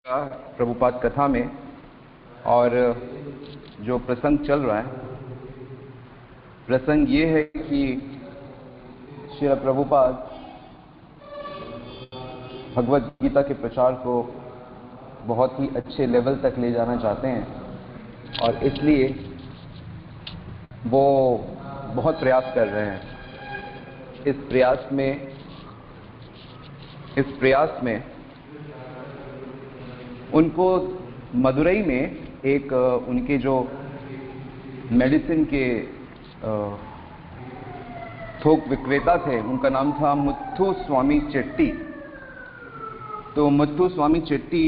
प्रभुपाद कथा में और जो प्रसंग चल रहा है, प्रसंग ये है कि श्री प्रभुपाद भगवत गीता के प्रचार को बहुत ही अच्छे लेवल तक ले जाना चाहते हैं और इसलिए वो बहुत प्रयास कर रहे हैं। इस प्रयास में उनको मदुरई में एक उनके जो मेडिसिन के थोक विक्रेता थे, उनका नाम था मुथु स्वामी चेट्टी। तो मुथु स्वामी चेट्टी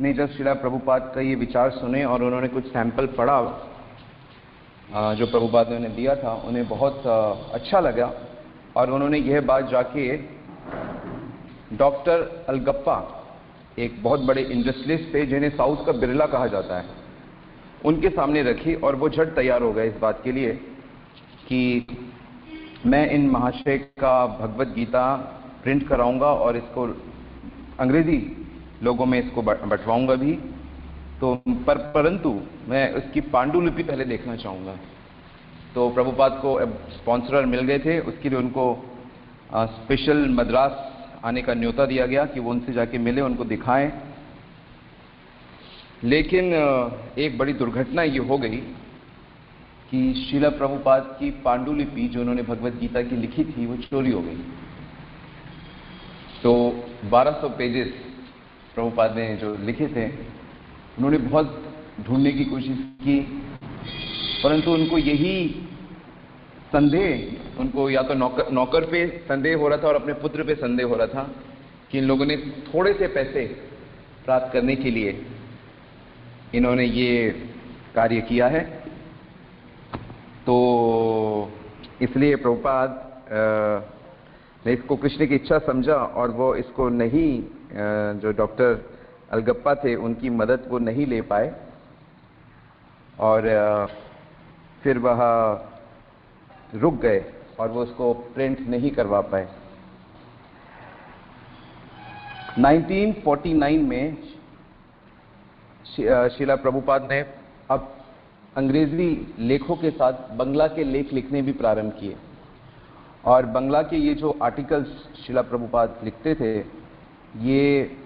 ने जब श्रील प्रभुपाद का ये विचार सुने और उन्होंने कुछ सैंपल पढ़ा जो प्रभुपाद ने उन्हें दिया था, उन्हें बहुत अच्छा लगा और उन्होंने यह बात जाके डॉक्टर अलगप्पा, एक बहुत बड़े इंडस्ट्रियलिस्ट थे जिन्हें साउथ का बिरला कहा जाता है, उनके सामने रखी और वो झट तैयार हो गए इस बात के लिए कि मैं इन महाशय का भगवत गीता प्रिंट कराऊंगा और इसको अंग्रेजी लोगों में इसको बंटवाऊंगा भी। तो परंतु मैं उसकी पांडुलिपि पहले देखना चाहूँगा। तो प्रभुपाद को स्पॉन्सरर मिल गए थे, उसके लिए उनको स्पेशल मद्रास आने का न्योता दिया गया कि वो उनसे जाके मिले, उनको दिखाएं। लेकिन एक बड़ी दुर्घटना ये हो गई कि श्रील प्रभुपाद की पांडुलिपि जो उन्होंने भगवत गीता की लिखी थी वो चोरी हो गई। तो 1200 पेजेस प्रभुपाद ने जो लिखे थे, उन्होंने बहुत ढूंढने की कोशिश की, परंतु उनको यही संदेह, उनको या तो नौकर पे संदेह हो रहा था और अपने पुत्र पे संदेह हो रहा था कि इन लोगों ने थोड़े से पैसे प्राप्त करने के लिए इन्होंने ये कार्य किया है। तो इसलिए प्रभुपाद ने इसको कृष्ण की इच्छा समझा और वो इसको नहीं, जो डॉक्टर अलगप्पा थे उनकी मदद वो नहीं ले पाए और फिर वह रुक गए और वो उसको प्रिंट नहीं करवा पाए। 1949 में श्रील प्रभुपाद ने अब अंग्रेजी लेखों के साथ बंगला के लेख लिखने भी प्रारंभ किए और बंगला के ये जो आर्टिकल्स श्रील प्रभुपाद लिखते थे, ये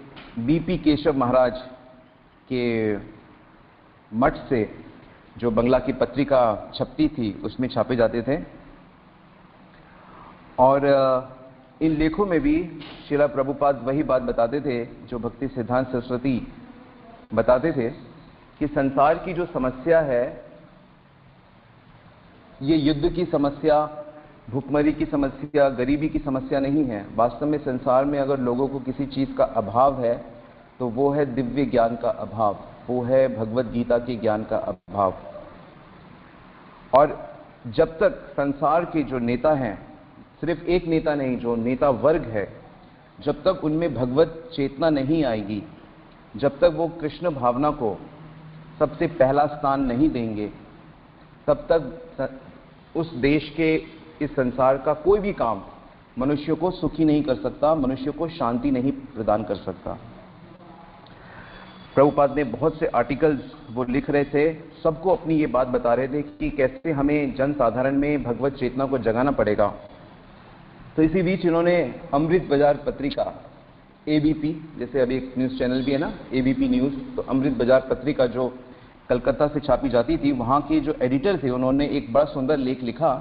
बीपी केशव महाराज के मठ से जो बंगला की पत्रिका छपती थी उसमें छापे जाते थे। और इन लेखों में भी श्रील प्रभुपाद वही बात बताते थे जो भक्ति सिद्धांत सरस्वती बताते थे कि संसार की जो समस्या है, ये युद्ध की समस्या, भूखमरी की समस्या, गरीबी की समस्या नहीं है। वास्तव में संसार में अगर लोगों को किसी चीज का अभाव है तो वो है दिव्य ज्ञान का अभाव, वो है भगवत गीता के ज्ञान का अभाव। और जब तक संसार के जो नेता हैं, सिर्फ एक नेता नहीं, जो नेता वर्ग है, जब तक उनमें भगवत चेतना नहीं आएगी, जब तक वो कृष्ण भावना को सबसे पहला स्थान नहीं देंगे, तब तक उस देश के, इस संसार का कोई भी काम मनुष्य को सुखी नहीं कर सकता, मनुष्य को शांति नहीं प्रदान कर सकता। प्रभुपाद ने बहुत से आर्टिकल्स वो लिख रहे थे, सबको अपनी ये बात बता रहे थे कि कैसे हमें जन साधारण में भगवत चेतना को जगाना पड़ेगा। तो इसी बीच इन्होंने अमृत बाजार पत्रिका, एबीपी, जैसे अभी एक न्यूज़ चैनल भी है ना, एबीपी न्यूज़, तो अमृत बाजार पत्रिका जो कलकत्ता से छापी जाती थी, वहाँ के जो एडिटर थे उन्होंने एक बड़ा सुंदर लेख लिखा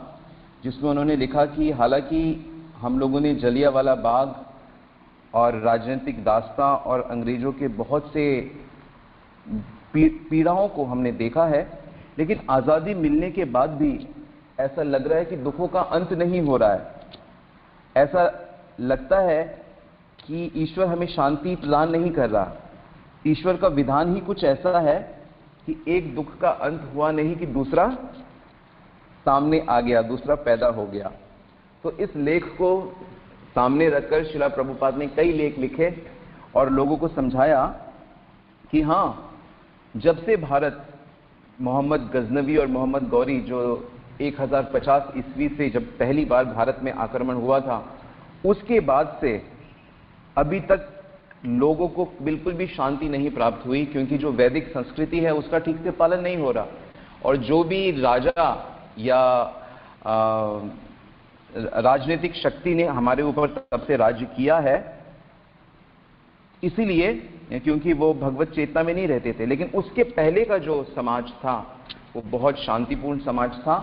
जिसमें उन्होंने लिखा कि हालांकि हम लोगों ने जलियांवाला बाग और राजनीतिक दास्तां और अंग्रेजों के बहुत से पीड़ाओं को हमने देखा है, लेकिन आज़ादी मिलने के बाद भी ऐसा लग रहा है कि दुखों का अंत नहीं हो रहा है। ऐसा लगता है कि ईश्वर हमें शांति प्रदान नहीं कर रहा। ईश्वर का विधान ही कुछ ऐसा है कि एक दुख का अंत हुआ नहीं कि दूसरा सामने आ गया, दूसरा पैदा हो गया। तो इस लेख को सामने रखकर श्रील प्रभुपाद ने कई लेख लिखे और लोगों को समझाया कि हाँ, जब से भारत, मोहम्मद गजनवी और मोहम्मद गौरी जो 1050 ईस्वी से जब पहली बार भारत में आक्रमण हुआ था, उसके बाद से अभी तक लोगों को बिल्कुल भी शांति नहीं प्राप्त हुई, क्योंकि जो वैदिक संस्कृति है उसका ठीक से पालन नहीं हो रहा। और जो भी राजा या राजनीतिक शक्ति ने हमारे ऊपर तब से राज्य किया है, इसीलिए क्योंकि वो भगवत चेतना में नहीं रहते थे। लेकिन उसके पहले का जो समाज था वो बहुत शांतिपूर्ण समाज था।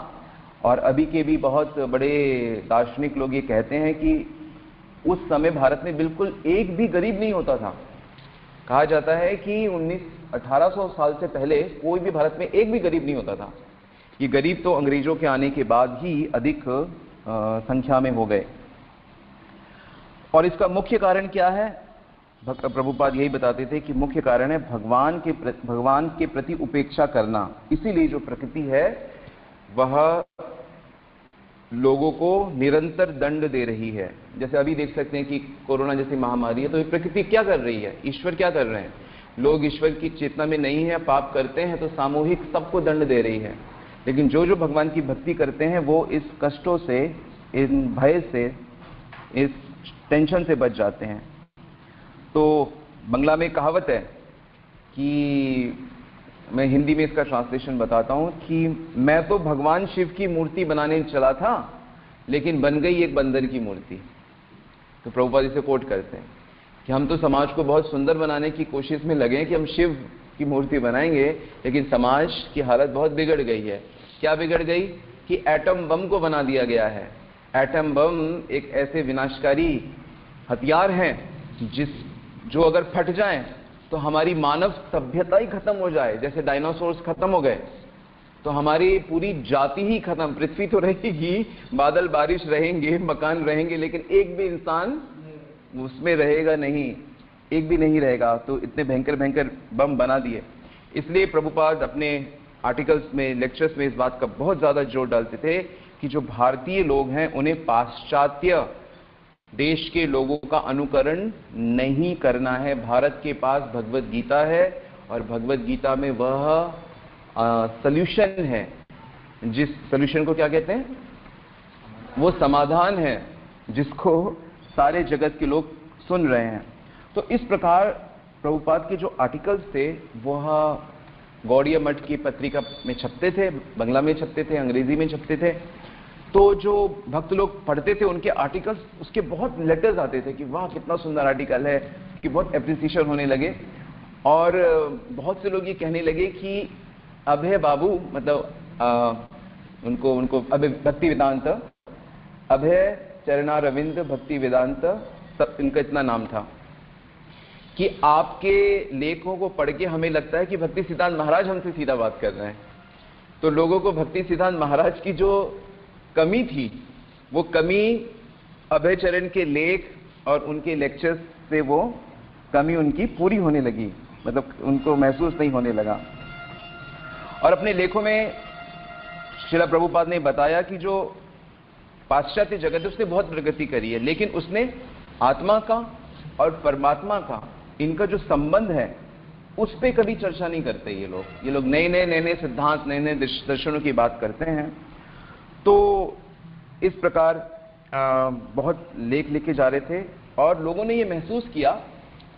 और अभी के भी बहुत बड़े दार्शनिक लोग ये कहते हैं कि उस समय भारत में बिल्कुल एक भी गरीब नहीं होता था। कहा जाता है कि 1800 साल से पहले कोई भी भारत में एक भी गरीब नहीं होता था। ये गरीब तो अंग्रेजों के आने के बाद ही अधिक संख्या में हो गए। और इसका मुख्य कारण क्या है? प्रभुपाद यही बताते थे कि मुख्य कारण है भगवान के प्रति उपेक्षा करना। इसीलिए जो प्रकृति है वह लोगों को निरंतर दंड दे रही है। जैसे अभी देख सकते हैं कि कोरोना जैसी महामारी है, तो ये प्रकृति क्या कर रही है, ईश्वर क्या कर रहे हैं? लोग ईश्वर की चेतना में नहीं है, पाप करते हैं, तो सामूहिक सबको दंड दे रही है। लेकिन जो जो भगवान की भक्ति करते हैं वो इस कष्टों से, इन भय से, इस टेंशन से बच जाते हैं। तो बंगला में कहावत है कि, मैं हिंदी में इसका ट्रांसलेशन बताता हूं, कि मैं तो भगवान शिव की मूर्ति बनाने चला था लेकिन बन गई एक बंदर की मूर्ति। तो प्रभुपाद इसे कोट करते हैं कि हम तो समाज को बहुत सुंदर बनाने की कोशिश में लगे हैं कि हम शिव की मूर्ति बनाएंगे, लेकिन समाज की हालत बहुत बिगड़ गई है। क्या बिगड़ गई? कि एटम बम को बना दिया गया है। एटम बम एक ऐसे विनाशकारी हथियार हैं जो अगर फट जाएं तो हमारी मानव सभ्यता ही खत्म हो जाए। जैसे डायनासोर्स खत्म हो गए तो हमारी पूरी जाति ही खत्म। पृथ्वी तो रहेगी, बादल बारिश रहेंगे, मकान रहेंगे, लेकिन एक भी इंसान उसमें रहेगा नहीं, एक भी नहीं रहेगा। तो इतने भयंकर भयंकर बम बना दिए। इसलिए प्रभुपाद अपने आर्टिकल्स में, लेक्चर्स में इस बात का बहुत ज्यादा जोर डालते थे कि जो भारतीय लोग हैं उन्हें पाश्चात्य देश के लोगों का अनुकरण नहीं करना है। भारत के पास भगवत गीता है और भगवत गीता में वह सॉल्यूशन है, जिस सॉल्यूशन को क्या कहते हैं, वो समाधान है जिसको सारे जगत के लोग सुन रहे हैं। तो इस प्रकार प्रभुपाद के जो आर्टिकल्स थे वह गौड़िया मठ की पत्रिका में छपते थे, बंगला में छपते थे, अंग्रेजी में छपते थे। तो जो भक्त लोग पढ़ते थे उनके आर्टिकल्स, उसके बहुत लेटर्स आते थे कि वाह कितना सुंदर आर्टिकल है, कि बहुत एप्रिसिएशन होने लगे। और बहुत से लोग ये कहने लगे कि अभय बाबू, मतलब उनको अभय भक्ति वेदांत, अभय चरणारविंद भक्ति वेदांत, सब इनका इतना नाम था, कि आपके लेखों को पढ़ के हमें लगता है कि भक्ति सिद्धांत महाराज हमसे सीधा बात कर रहे हैं। तो लोगों को भक्ति सिद्धांत महाराज की जो कमी थी, वो कमी अभय चरण के लेख और उनके लेक्चर्स से वो कमी उनकी पूरी होने लगी, मतलब उनको महसूस नहीं होने लगा। और अपने लेखों में श्रील प्रभुपाद ने बताया कि जो पाश्चात्य जगत है उसने बहुत प्रगति करी है, लेकिन उसने आत्मा का और परमात्मा का, इनका जो संबंध है उस पर कभी चर्चा नहीं करते। ये लोग नए नए सिद्धांत, नए नए दर्शनों की बात करते हैं। तो इस प्रकार बहुत लेख लिखे जा रहे थे और लोगों ने ये महसूस किया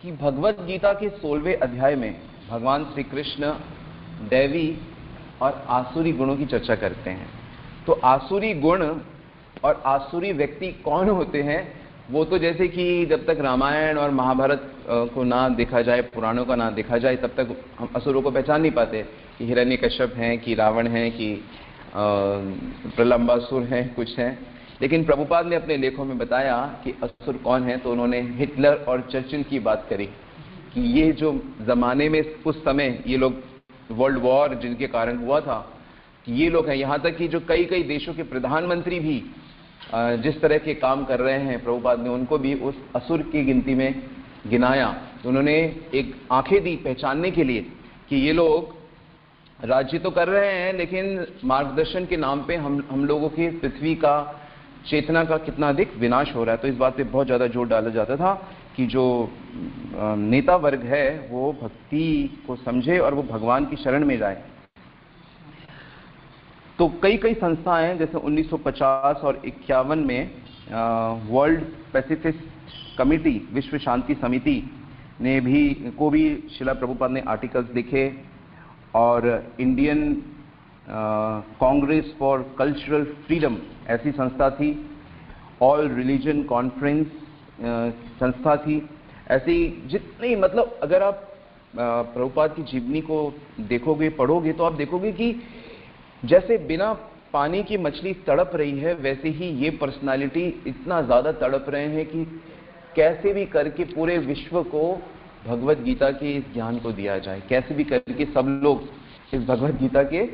कि भगवत गीता के 16वें अध्याय में भगवान श्री कृष्ण दैवी और आसुरी गुणों की चर्चा करते हैं। तो आसुरी गुण और आसुरी व्यक्ति कौन होते हैं, वो तो जैसे कि जब तक रामायण और महाभारत को ना देखा जाए, पुराणों का ना देखा जाए, तब तक हम असुरों को पहचान नहीं पाते कि हिरण्यकश्यप हैं, कि रावण हैं, कि प्रलंबासुर हैं, कुछ हैं। लेकिन प्रभुपाद ने अपने लेखों में बताया कि असुर कौन है। तो उन्होंने हिटलर और चर्चिल की बात करी कि ये जो जमाने में उस समय ये लोग वर्ल्ड वॉर जिनके कारण हुआ था, कि ये लोग हैं। यहाँ तक कि जो कई देशों के प्रधानमंत्री भी जिस तरह के काम कर रहे हैं, प्रभुपाद ने उनको भी उस असुर की गिनती में गिनाया। तो उन्होंने एक आंखें दी पहचानने के लिए कि ये लोग राज्य तो कर रहे हैं, लेकिन मार्गदर्शन के नाम पे हम लोगों की पृथ्वी का, चेतना का कितना अधिक विनाश हो रहा है। तो इस बात पे बहुत ज़्यादा जोर डाला जाता था कि जो नेता वर्ग है वो भक्ति को समझे और वो भगवान की शरण में जाए। तो कई संस्थाएं, जैसे 1950 और 51 में वर्ल्ड पैसिफिस्ट कमिटी, विश्व शांति समिति, ने भी शिला प्रभुपाद ने आर्टिकल्स लिखे, और Indian Congress for cultural freedom ऐसी संस्था थी, ऑल रिलीजन कॉन्फ्रेंस संस्था थी। ऐसी जितनी, मतलब अगर आप प्रभुपाद की जीवनी को देखोगे, पढ़ोगे, तो आप देखोगे कि जैसे बिना पानी की मछली तड़प रही है, वैसे ही ये पर्सनालिटी इतना ज्यादा तड़प रहे हैं कि कैसे भी करके पूरे विश्व को भगवत गीता के इस ज्ञान को दिया जाए, कैसे भी करके सब लोग इस भगवत गीता के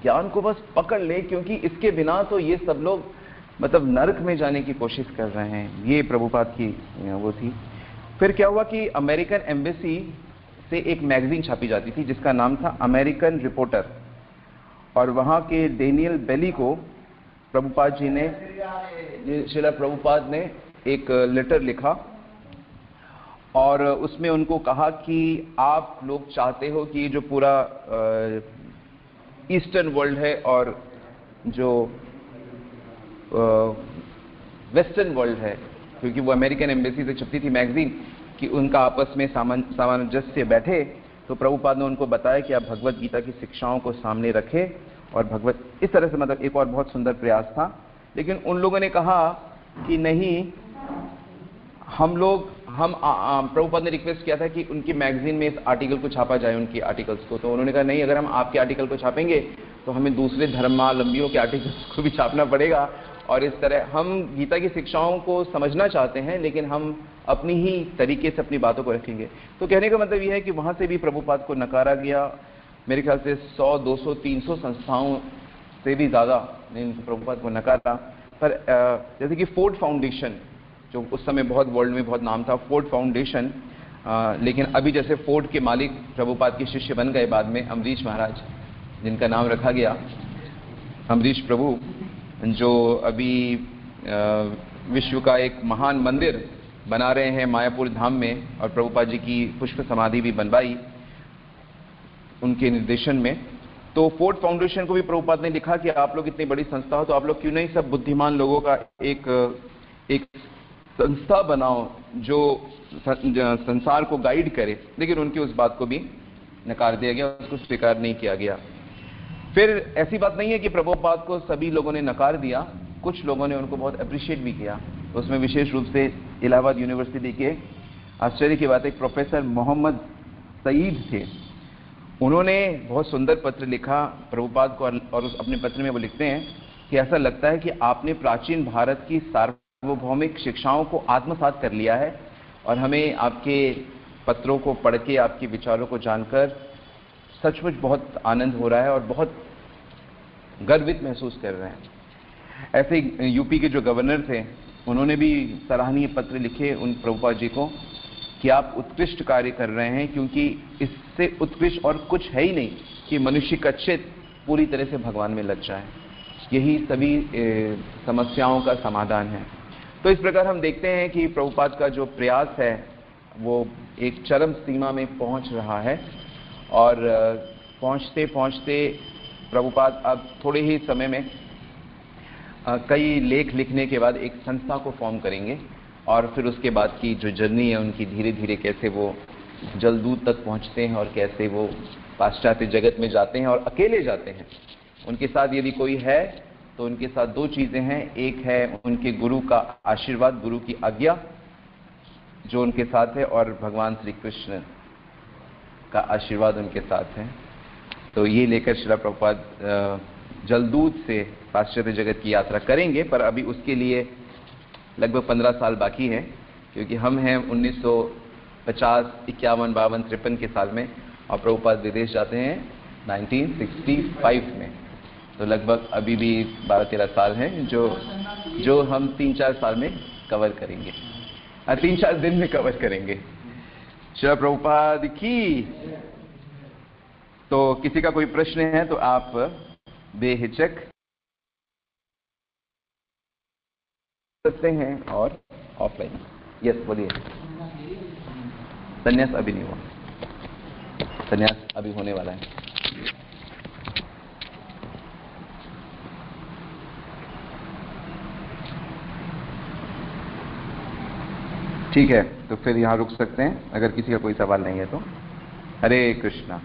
ज्ञान को बस पकड़ ले, क्योंकि इसके बिना तो ये सब लोग मतलब नरक में जाने की कोशिश कर रहे हैं। ये प्रभुपाद की वो थी। फिर क्या हुआ कि अमेरिकन एम्बेसी से एक मैगजीन छापी जाती थी जिसका नाम था अमेरिकन रिपोर्टर, और वहां के डेनियल बेली को प्रभुपाद जी ने, श्रीला प्रभुपाद ने एक लेटर लिखा, और उसमें उनको कहा कि आप लोग चाहते हो कि जो पूरा ईस्टर्न वर्ल्ड है और जो वेस्टर्न वर्ल्ड है, क्योंकि वो अमेरिकन एम्बेसी से छपती थी मैगजीन, कि उनका आपस में सामंजस्य बैठे, तो प्रभुपाद ने उनको बताया कि आप भगवत गीता की शिक्षाओं को सामने रखें और भगवत, इस तरह से, मतलब एक और बहुत सुंदर प्रयास था। लेकिन उन लोगों ने कहा कि नहीं, प्रभुपाद ने रिक्वेस्ट किया था कि उनकी मैगजीन में इस आर्टिकल को छापा जाए, उनकी आर्टिकल्स को। तो उन्होंने कहा नहीं, अगर हम आपके आर्टिकल को छापेंगे तो हमें दूसरे धर्मावलंबियों के आर्टिकल्स को भी छापना पड़ेगा, और इस तरह हम गीता की शिक्षाओं को समझना चाहते हैं, लेकिन हम अपनी ही तरीके से अपनी बातों को रखेंगे। तो कहने का मतलब यह है कि वहां से भी प्रभुपाद को नकारा गया। मेरे ख्याल से 100, 200, 300 संस्थाओं से भी ज्यादा ने प्रभुपाद को नकारा। पर जैसे कि फोर्ड फाउंडेशन, जो उस समय बहुत वर्ल्ड में बहुत नाम था, फोर्ड फाउंडेशन, लेकिन अभी जैसे फोर्ड के मालिक प्रभुपाद के शिष्य बन गए बाद में, अम्बरीश महाराज, जिनका नाम रखा गया अम्बरीश प्रभु, जो अभी विश्व का एक महान मंदिर बना रहे हैं मायापुर धाम में, और प्रभुपाद जी की पुष्प समाधि भी बनवाई उनके निर्देशन में। तो फोर्ड फाउंडेशन को भी प्रभुपाद ने लिखा कि आप लोग इतनी बड़ी संस्था हो, तो आप लोग क्यों नहीं सब बुद्धिमान लोगों का एक संस्था बनाओ जो संसार को गाइड करे। लेकिन उनकी उस बात को भी नकार दिया गया, उसको स्वीकार नहीं किया गया। फिर ऐसी बात नहीं है कि प्रभुपाद को सभी लोगों ने नकार दिया, कुछ लोगों ने उनको बहुत अप्रिशिएट भी किया। तो उसमें विशेष रूप से इलाहाबाद यूनिवर्सिटी के, आश्चर्य की बात है, प्रोफेसर मोहम्मद सईद थे। उन्होंने बहुत सुंदर पत्र लिखा प्रभुपाद को, और उस अपने पत्र में वो लिखते हैं कि ऐसा लगता है कि आपने प्राचीन भारत की सार्वभौमिक शिक्षाओं को आत्मसात कर लिया है, और हमें आपके पत्रों को पढ़ के, आपके विचारों को जानकर सचमुच बहुत आनंद हो रहा है और बहुत गर्वित महसूस कर रहे हैं। ऐसे यूपी के जो गवर्नर थे, उन्होंने भी सराहनीय पत्र लिखे उन प्रभुपाद जी को कि आप उत्कृष्ट कार्य कर रहे हैं, क्योंकि इससे उत्कृष्ट और कुछ है ही नहीं कि मनुष्य का चित्त पूरी तरह से भगवान में लग जाए। यही सभी समस्याओं का समाधान है। तो इस प्रकार हम देखते हैं कि प्रभुपाद का जो प्रयास है वो एक चरम सीमा में पहुंच रहा है, और पहुंचते पहुंचते प्रभुपाद अब थोड़े ही समय में कई लेख लिखने के बाद एक संस्था को फॉर्म करेंगे, और फिर उसके बाद की जो जर्नी है उनकी, धीरे धीरे कैसे वो जलदूत तक पहुंचते हैं और कैसे वो पाश्चात्य जगत में जाते हैं, और अकेले जाते हैं। उनके साथ यदि कोई है तो उनके साथ दो चीजें हैं, एक है उनके गुरु का आशीर्वाद, गुरु की आज्ञा जो उनके साथ है, और भगवान श्री कृष्ण का आशीर्वाद उनके साथ है। तो ये लेकर श्रीला प्रभुपाद जलदूत से पाश्चात्य जगत की यात्रा करेंगे, पर अभी उसके लिए लगभग 15 साल बाकी है, क्योंकि हम हैं 1950, 51, 52, 53 के साल में, और प्रभुपाद विदेश जाते हैं 1965 में। तो लगभग अभी भी 12-13 साल हैं जो हम 3-4 साल में कवर करेंगे, 3-4 दिन में कवर करेंगे। श्री प्रभुपाद की। तो किसी का कोई प्रश्न है तो आप बेहिचक सकते हैं, और ऑफलाइन। यस, बोलिए। संन्यास अभी नहीं हुआ, संन्यास अभी होने वाला है। ठीक है, तो फिर यहाँ रुक सकते हैं अगर किसी का कोई सवाल नहीं है तो। हरे कृष्णा।